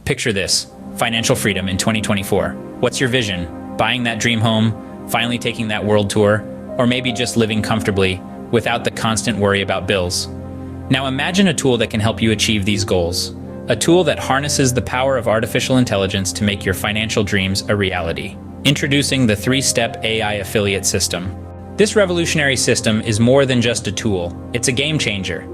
Picture this: financial freedom in 2024. What's your vision? Buying that dream home, finally taking that world tour, or maybe just living comfortably without the constant worry about bills? Now imagine a tool that can help you achieve these goals. A tool that harnesses the power of artificial intelligence to make your financial dreams a reality. Introducing the 3-Step AI Affiliate System. This revolutionary system is more than just a tool. It's a game changer.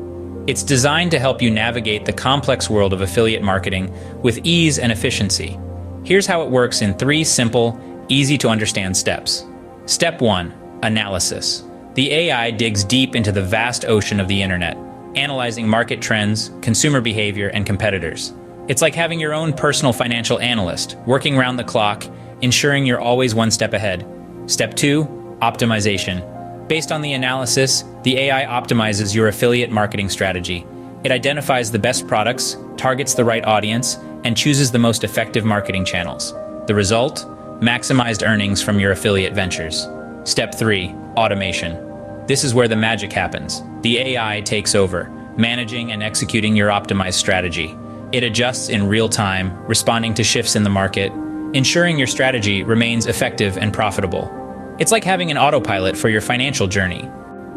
It's designed to help you navigate the complex world of affiliate marketing with ease and efficiency. Here's how it works in 3 simple, easy-to-understand steps. Step 1. Analysis. The AI digs deep into the vast ocean of the internet, analyzing market trends, consumer behavior, and competitors. It's like having your own personal financial analyst, working round the clock, ensuring you're always one step ahead. Step 2. Optimization. Based on the analysis, the AI optimizes your affiliate marketing strategy. It identifies the best products, targets the right audience, and chooses the most effective marketing channels. The result? Maximized earnings from your affiliate ventures. Step 3. Automation. This is where the magic happens. The AI takes over, managing and executing your optimized strategy. It adjusts in real time, responding to shifts in the market, ensuring your strategy remains effective and profitable. It's like having an autopilot for your financial journey.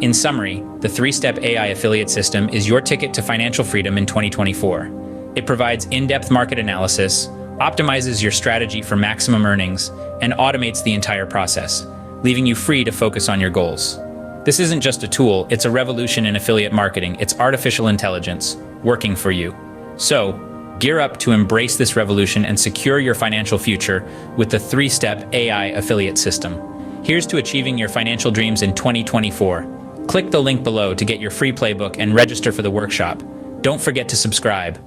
In summary, the 3-Step AI Affiliate System is your ticket to financial freedom in 2024. It provides in-depth market analysis, optimizes your strategy for maximum earnings, and automates the entire process, leaving you free to focus on your goals. This isn't just a tool, it's a revolution in affiliate marketing. It's artificial intelligence working for you. So, gear up to embrace this revolution and secure your financial future with the 3-Step AI Affiliate System. Here's to achieving your financial dreams in 2024. Click the link below to get your free playbook and register for the workshop. Don't forget to subscribe.